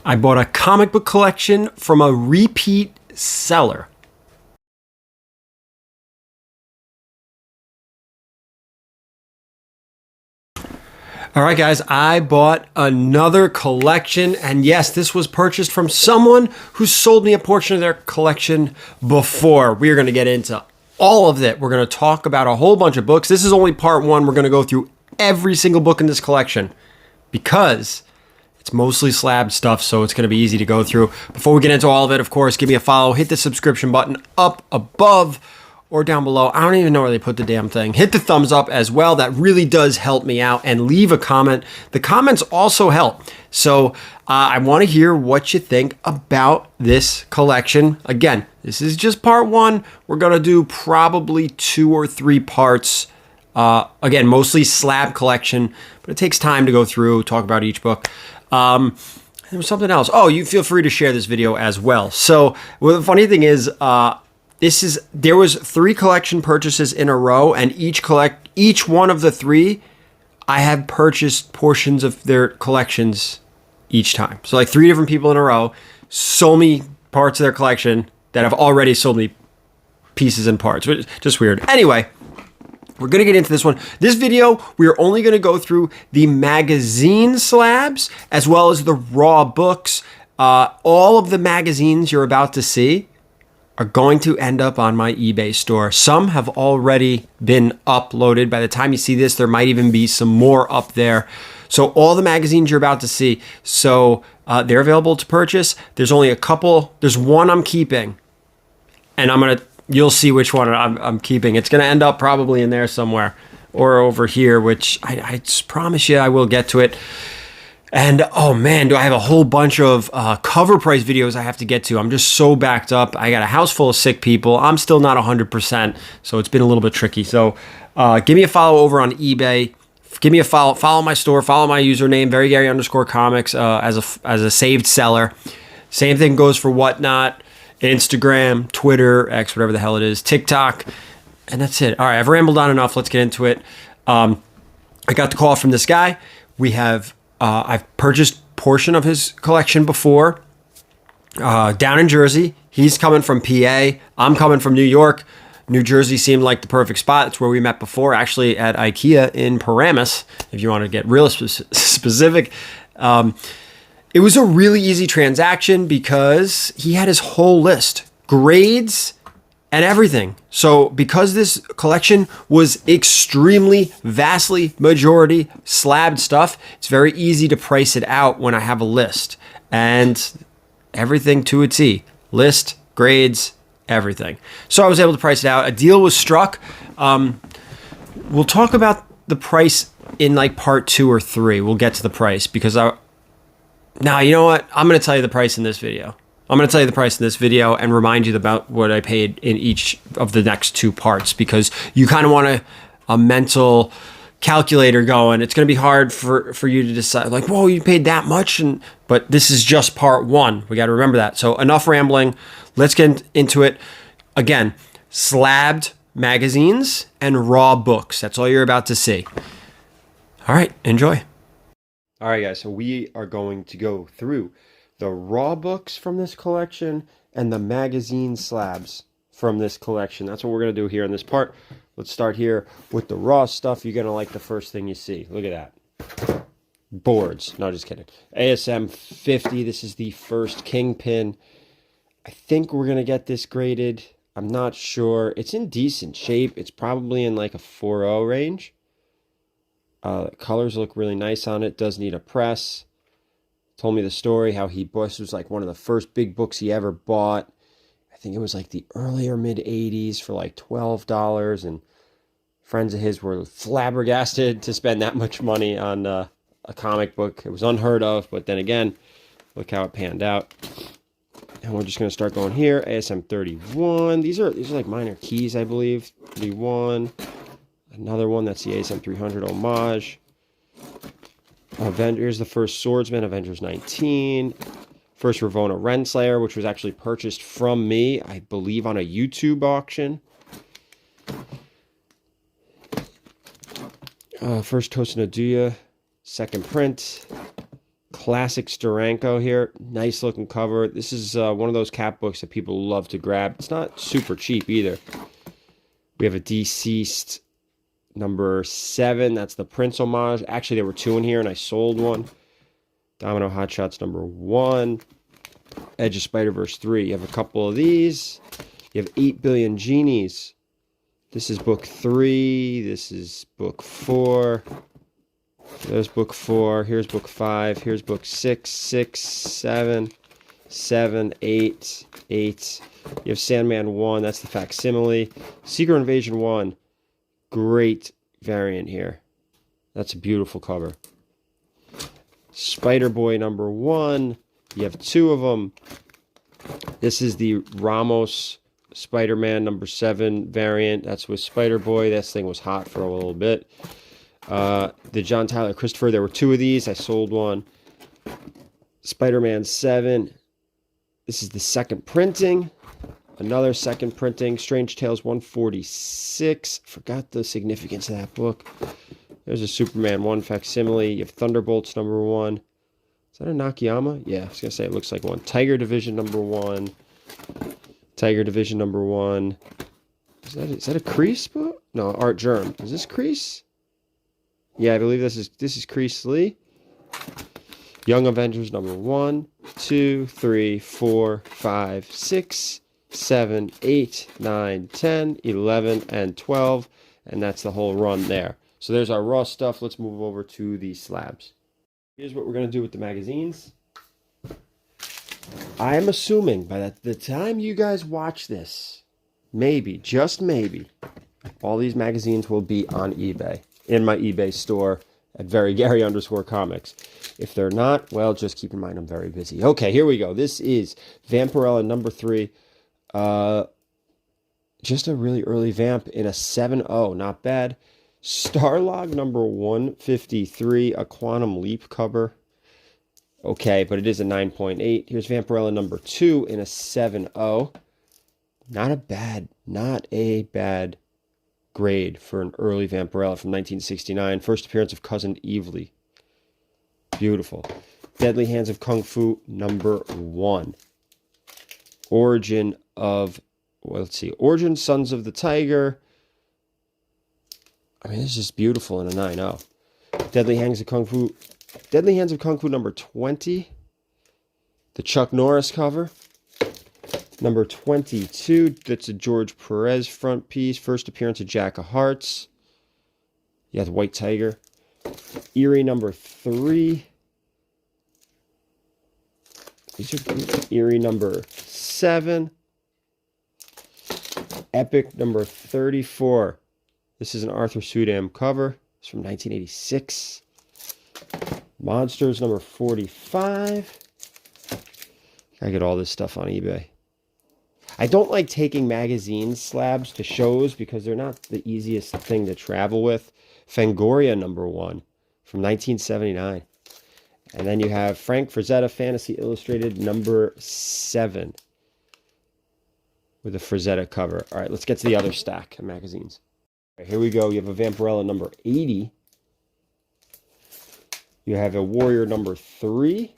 I bought a comic book collection from a repeat seller. All right, guys, I bought another collection, and yes, this was purchased from someone who sold me a portion of their collection before. We are going to get into all of it. We're going to talk about a whole bunch of books. This is only part one. We're going to go through every single book in this collection because it's mostly Slabbed stuff, so it's going to be easy to go through. Before we get into all of it, of course, give me a follow, hit the subscription button up above or down below. I don't even know where they put the damn thing. Hit the thumbs up as well. That really does help me out. And leave a comment. The comments also help. So I want to hear what you think about this collection. Again, this is just part one. We're going to do probably 2 or 3 parts. Again, mostly slab collection, but it takes time to go through, talk about each book. There was something else. Oh, you feel free to share this video as well. So well, the funny thing is, there was 3 collection purchases in a row, and each one of the 3, I have purchased portions of their collections each time. So like 3 different people in a row sold me parts of their collection that have already sold me pieces and parts, which is just weird. Anyway, we're going to get into this one. This video, we are only going to go through the magazine slabs as well as the raw books. All of the magazines you're about to see are going to end up on my eBay store. Some have already been uploaded. By the time you see this, there might even be some more up there. So all the magazines you're about to see, so they're available to purchase. There's only a couple. There's one I'm keeping, and you'll see which one I'm keeping. It's gonna end up probably in there somewhere or over here, which I just promise you I will get to it. And oh man, do I have a whole bunch of cover price videos I have to get to. I'm just so backed up. I got a house full of sick people. I'm still not 100%, so it's been a little bit tricky. So give me a follow over on eBay. Give me a follow my store, follow my username, VeryGary_comics as a saved seller. Same thing goes for Whatnot, Instagram, Twitter, X, whatever the hell it is, TikTok, and that's it. All right, I've rambled on enough. Let's get into it. I got the call from this guy. I've purchased a portion of his collection before down in Jersey. He's coming from PA. I'm coming from New York. New Jersey seemed like the perfect spot. It's where we met before, actually at IKEA in Paramus, if you want to get real specific. It was a really easy transaction because he had his whole list, grades and everything. So because this collection was extremely, vastly majority slabbed stuff, it's very easy to price it out when I have a list. And everything to a T. List, grades, everything. So I was able to price it out. A deal was struck. We'll talk about the price in like part 2 or 3. We'll get to the price because now, you know what? I'm going to tell you the price in this video. I'm going to tell you the price in this video and remind you about what I paid in each of the next 2 parts because you kind of want a mental calculator going. It's going to be hard for you to decide like, whoa, you paid that much. But this is just part 1. We got to remember that. So enough rambling. Let's get into it. Again, slabbed magazines and raw books. That's all you're about to see. All right, enjoy. All right, guys, so we are going to go through the raw books from this collection and the magazine slabs from this collection. That's what we're going to do here in this part. Let's start here with the raw stuff. You're going to like the first thing you see. Look at that. Boards. No, just kidding. ASM 50. This is the first Kingpin. I think we're going to get this graded. I'm not sure. It's in decent shape. It's probably in like a 4.0 range. Colors look really nice on it. Does need a press. Told me the story how this was like one of the first big books he ever bought. I think it was like the earlier mid 80s for like $12, and friends of his were flabbergasted to spend that much money on a comic book. It was unheard of, but then again, look how it panned out. And we're just going to start going here. ASM 31. These are like minor keys, I believe. 31. Another one, that's the ASM 300 homage. Avengers, the first Swordsman, Avengers 19. First Ravonna Renslayer, which was actually purchased from me, I believe, on a YouTube auction. First Tosa Naduya, second print. Classic Steranko here. Nice looking cover. This is one of those cap books that people love to grab. It's not super cheap either. We have a Deceased number 7. That's the Prince homage. Actually, there were 2 in here, and I sold one. Domino Hot Shots number 1. Edge of Spider-Verse 3. You have a couple of these. You have 8 Billion Genies. This is book 3. This is book 4. There's book 4. Here's book 5. Here's book 6, 6, 7, 7, 8, 8. You have Sandman 1. That's the facsimile. Secret Invasion 1. Great variant here. That's a beautiful cover. Spider-Boy number 1. You have 2 of them. This is the Ramos Spider-Man number 7 variant. That's with Spider-Boy. This thing was hot for a little bit. The John Tyler Christopher, there were 2 of these. I sold one. Spider-Man 7. This is the second printing. Another second printing. Strange Tales 146. Forgot the significance of that book. There's a Superman 1 facsimile. You have Thunderbolts number 1. Is that a Nakayama? Yeah, I was going to say it looks like one. Tiger Division number 1. Tiger Division number 1. Is that a Crease book? No, Art Germ. Is this Crease? Yeah, I believe this is Crease Lee. Young Avengers number 1, 2, 3, 4, 5, 6, 7, 8, 9, 10, 11, and 12. And that's the whole run there. So there's our raw stuff. Let's move over to the slabs. Here's what we're going to do with the magazines. I am assuming by the time you guys watch this, maybe, just maybe, all these magazines will be on eBay. In my eBay store at @VeryGary_comics. If they're not, well, just keep in mind I'm very busy. Okay, here we go. This is Vampirella number 3. Just a really early vamp in a 7.0. Not bad. Starlog number 153, a Quantum Leap cover. Okay, but it is a 9.8. Here's Vampirella number 2 in a 7.0. Not a bad grade for an early Vampirella from 1969. First appearance of Cousin Evely. Beautiful. Deadly Hands of Kung Fu number 1. Origin Sons of the Tiger. I mean, this is just beautiful in a 9.0. Deadly Hands of Kung Fu number 20. The Chuck Norris cover. Number 22, that's a George Perez front piece. First appearance of Jack of Hearts. You have the White Tiger. Eerie number 3. These are Eerie number 7. Epic number 34. This is an Arthur Sudam cover. It's from 1986. Monsters number 45. I get all this stuff on eBay. I don't like taking magazine slabs to shows because they're not the easiest thing to travel with. Fangoria number 1 from 1979. And then you have Frank Frazetta Fantasy Illustrated number 7 with a Frazetta cover. All right, let's get to the other stack of magazines. All right, here we go. You have a Vampirella number 80. You have a Warrior number 3.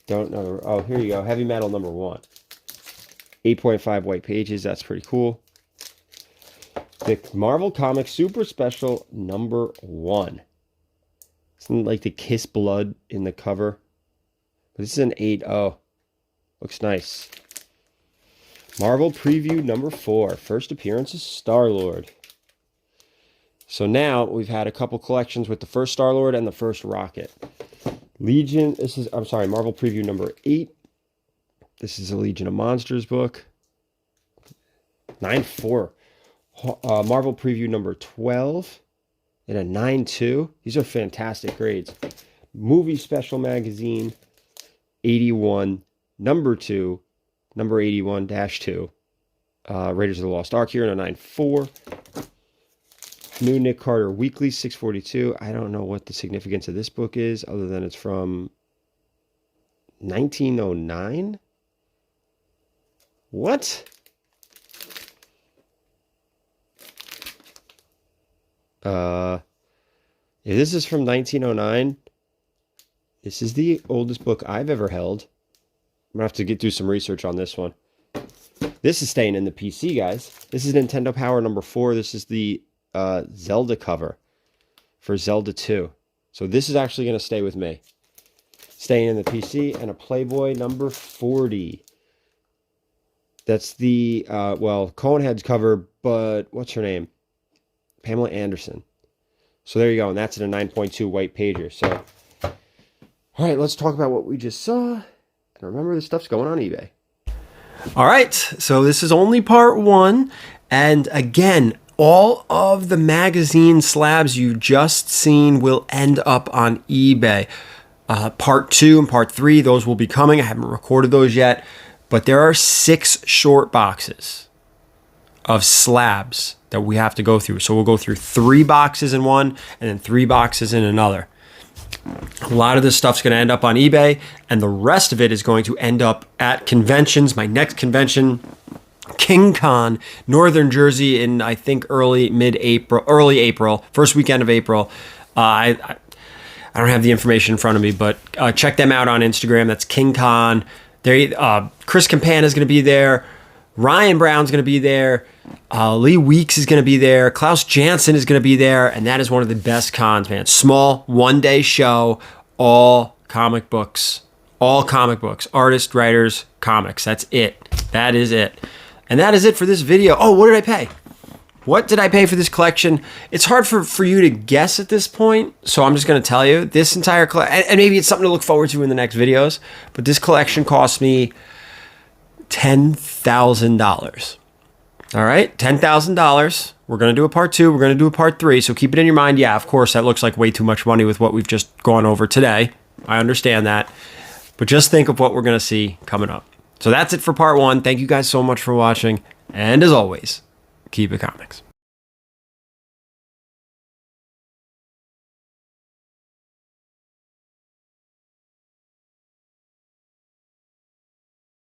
Don't know. Oh, here you go. Heavy Metal number 1. 8.5 white pages. That's pretty cool. The Marvel Comics Super Special number 1. Isn't like the Kiss Blood in the cover? But this is an 8.0. Looks nice. Marvel Preview number 4. First appearance of Star-Lord. So now we've had a couple collections with the first Star-Lord and the first Rocket. Legion, Marvel Preview number 8. This is a Legion of Monsters book. 9.4. Marvel Preview number 12. And a 9.2. These are fantastic grades. Movie Special Magazine. 81. Number 2. Number 81-2. Raiders of the Lost Ark here in a 9.4. New Nick Carter Weekly, 642. I don't know what the significance of this book is, other than it's from 1909. What? If this is from 1909, This is the oldest book I've ever held. I'm gonna have to do some research on this one. This is staying in the PC, guys. This is Nintendo Power number 4. This is the Zelda cover for Zelda 2. So this is actually gonna stay with me. Staying in the PC, and a Playboy number 40. That's the, Conehead's cover, but what's her name? Pamela Anderson. So there you go, and that's in a 9.2 white pager. So, all right, let's talk about what we just saw. And remember, this stuff's going on eBay. All right, so this is only part 1. And again, all of the magazine slabs you just seen will end up on eBay. Part 2 and part 3, those will be coming. I haven't recorded those yet, but there are 6 short boxes of slabs that we have to go through. So we'll go through 3 boxes in one and then 3 boxes in another. A lot of this stuff's going to end up on eBay, and the rest of it is going to end up at conventions. My next convention, King Con, Northern Jersey, in I think early April, first weekend of April. I don't have the information in front of me, but check them out on Instagram. That's King Con. Chris Campana is going to be there. Ryan Brown's going to be there. Lee Weeks is going to be there. Klaus Janson is going to be there. And that is one of the best cons, man. Small, one-day show, all comic books. All comic books. Artists, writers, comics. That's it. That is it. And that is it for this video. Oh, what did I pay? What did I pay for this collection? It's hard for you to guess at this point, so I'm just going to tell you. This entire collection, and maybe it's something to look forward to in the next videos, but this collection cost me $10,000. All right, $10,000. We're going to do a part 2. We're going to do a part 3, so keep it in your mind. Yeah, of course, that looks like way too much money with what we've just gone over today. I understand that, but just think of what we're going to see coming up. So that's it for part 1. Thank you guys so much for watching, and as always, keep it comics.